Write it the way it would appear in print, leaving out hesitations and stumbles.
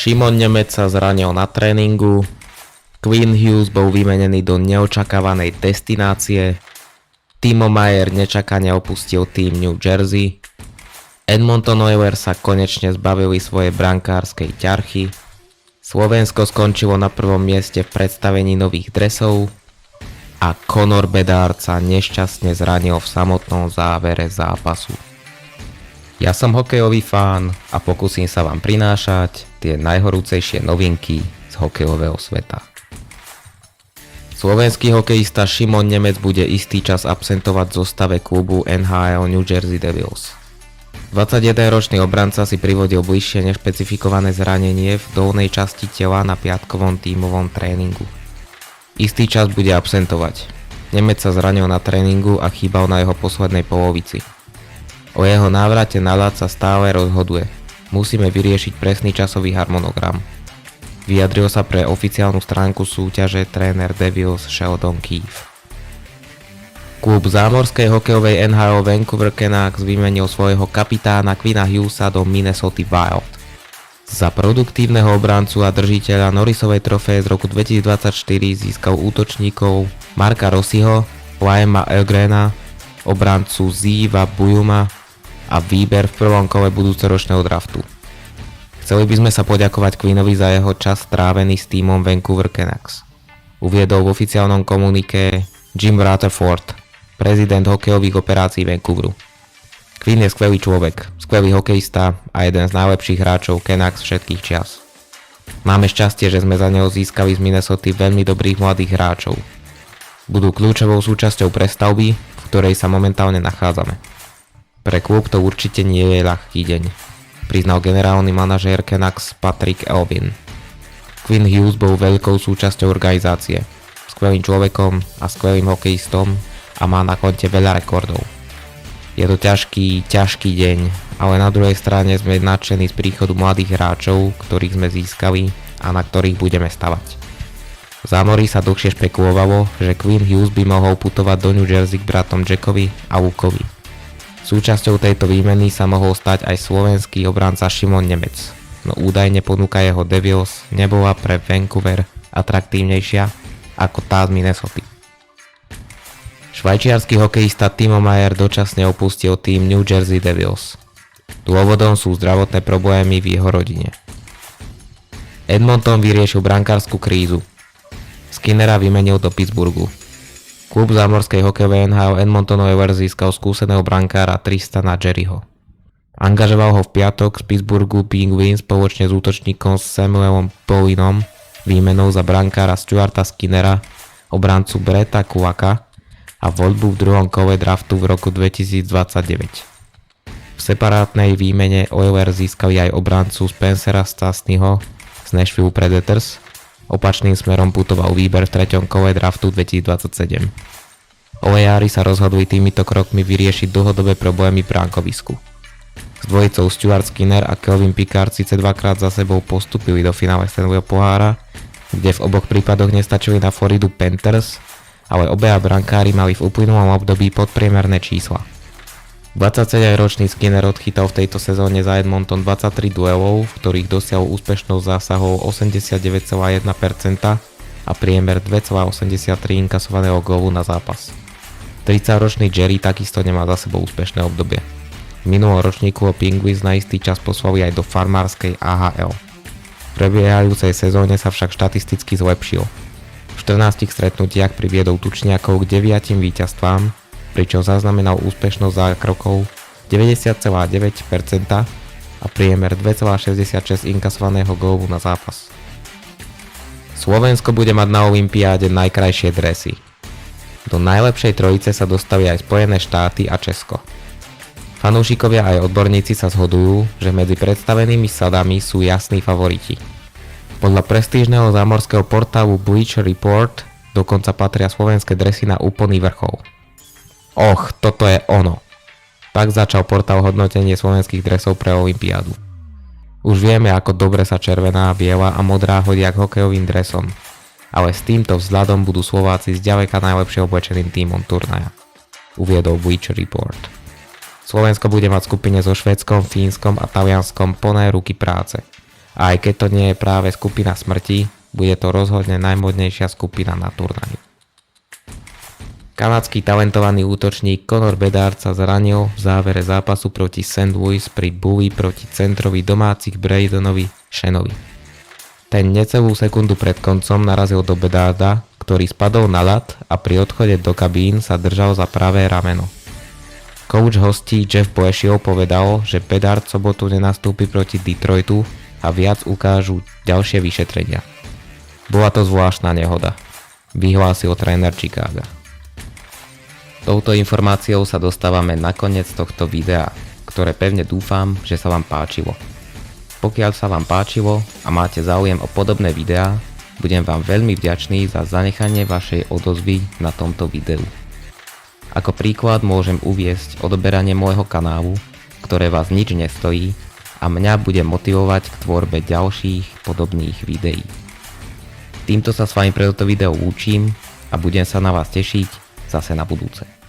Šimon Nemec sa zranil na tréningu, Quinn Hughes bol vymenený do neočakávanej destinácie, Timo Meier nečakane opustil tým New Jersey, Edmonton Oilers sa konečne zbavili svojej brankárskej ťarchy, Slovensko skončilo na prvom mieste v predstavení nových dresov a Connor Bedard sa nešťastne zranil v samotnom závere zápasu. Ja som hokejový fán a pokúsim sa vám prinášať tie najhorúcejšie novinky z hokejového sveta. Slovenský hokejista Šimon Nemec bude istý čas absentovať v zostave klubu NHL New Jersey Devils. 21-ročný obranca si privodil bližšie nešpecifikované zranenie v dolnej časti tela na piatkovom tímovom tréningu. Istý čas bude absentovať. Nemec sa zranil na tréningu a chýbal na jeho poslednej polovici. O jeho návrate na ľad sa stále rozhoduje. Musíme vyriešiť presný časový harmonogram. Vyjadril sa pre oficiálnu stránku súťaže tréner Devils Sheldon Keefe. Klub zámorskej hokejovej NHL Vancouver Canucks vymenil svojho kapitána Quinna Hughesa do Minnesota Wild. Za produktívneho obrancu a držiteľa Norrisovej trofeje z roku 2024 získal útočníkov Marka Rossiho, Liama Elgrena, obrancu Ziva Bujuma a výber v prvom kole budúcoročného draftu. Chceli by sme sa poďakovať Quinnovi za jeho čas strávený s tímom Vancouver Canucks. Uviedol v oficiálnom komuniké Jim Rutherford, prezident hokejových operácií Vancouveru. Quinn je skvelý človek, skvelý hokejista a jeden z najlepších hráčov Canucks všetkých čias. Máme šťastie, že sme za neho získali z Minnesoty veľmi dobrých mladých hráčov. Budú kľúčovou súčasťou prestavby, v ktorej sa momentálne nachádzame. Pre klub to určite nie je ľahký deň, priznal generálny manažér Canucks Patrick Elvin. Quinn Hughes bol veľkou súčasťou organizácie, skvelým človekom a skvelým hokejistom a má na konte veľa rekordov. Je to ťažký deň, ale na druhej strane sme nadšení z príchodu mladých hráčov, ktorých sme získali a na ktorých budeme stavať. V zámorí sa dlhšie špekulovalo, že Quinn Hughes by mohol putovať do New Jersey k bratom Jackovi a Lukovi. Súčasťou tejto výmeny sa mohol stať aj slovenský obranca Šimon Nemec, no údajne ponuka jeho Devils nebola pre Vancouver atraktívnejšia ako tá z Minnesota. Švajčiarsky hokejista Timo Meier dočasne opustil tým New Jersey Devils. Dôvodom sú zdravotné problémy v jeho rodine. Edmonton vyriešil brankárskú krízu. Skinnera vymenil do Pittsburghu. Klub zámorskej hokejovej NHL Edmonton Oilers získal skúseného brankára Tristana Jarryho. Angažoval ho v piatok z Pittsburghu Penguins spoločne s útočníkom Samuelom Polinom výmenou za brankára Stuarta Skinnera, obrancu Bretta Kulaka a voľbu v druhom kole draftu v roku 2029. V separátnej výmene Oilers získali aj obrancu Spencera Stastnyho z Nashville Predators. Opačným smerom putoval výber v treťom kole draftu 2027. Olejári sa rozhodli týmito krokmi vyriešiť dlhodobé problémy v bránkovisku. S dvojicou Stuart Skinner a Kelvin Pickard síce dvakrát za sebou postúpili do finále Stanleyho pohára, kde v oboch prípadoch nestačili na Floridu Panthers, ale obaja brankári mali v uplynulom období podpriemerné čísla. 27-ročný Skinner odchytal v tejto sezóne za Edmonton 23 duelov, v ktorých dosiahol úspešnosť zásahov 89,1% a priemer 2,83 inkasovaného gólu na zápas. 30-ročný Jerry takisto nemá za sebou úspešné obdobie. V minulom ročníku ho Penguins na istý čas poslali aj do farmárskej AHL. V prebiehajúcej sezóne sa však štatisticky zlepšil. V 14 stretnutiach priviedol tučniakov k 9 víťazstvám, pričom zaznamenal úspešnosť zákrokov 90,9% a priemer 2,66 inkasovaného gólu na zápas. Slovensko bude mať na olympiáde najkrajšie dresy. Do najlepšej trojice sa dostali aj Spojené štáty a Česko. Fanúšikovia aj odborníci sa zhodujú, že medzi predstavenými sadami sú jasní favoriti. Podľa prestížneho zámorského portálu Bleacher Report dokonca patria slovenské dresy na úplný vrchol. Och, toto je ono. Tak začal portál hodnotenie slovenských dresov pre olympiádu. Už vieme, ako dobre sa červená, biela a modrá hodia k hokejovým dresom, ale s týmto vzhľadom budú Slováci zďaleka najlepšie oblečeným tímom turnaja, uviedol Bleacher Report. Slovensko bude mať v skupine so Švédskom, Fínskom a Talianskom plné ruky práce A aj keď to nie je práve skupina smrti, bude to rozhodne najmodnejšia skupina na turnaji. Kanadský talentovaný útočník Connor Bedard sa zranil v závere zápasu proti St. Louis pri boji proti centrovi domácich Braydonovi Shanovi. Ten necelú sekundu pred koncom narazil do Bedarda, ktorý spadol na ľad a pri odchode do kabín sa držal za pravé rameno. Coach hostí Jeff Blashill povedal, že Bedard v sobotu nenastúpi proti Detroitu a viac ukážu ďalšie vyšetrenia. Bola to zvláštna nehoda, vyhlásil tréner Chicaga. Touto informáciou sa dostávame na koniec tohto videa, ktoré pevne dúfam, že sa vám páčilo. Pokiaľ sa vám páčilo a máte záujem o podobné videá, budem vám veľmi vďačný za zanechanie vašej odozvy na tomto videu. Ako príklad môžem uviesť odoberanie môjho kanálu, ktoré vás nič nestojí a mňa bude motivovať k tvorbe ďalších podobných videí. Týmto sa s vami pre toto video lúčim a budem sa na vás tešiť zase na budúce.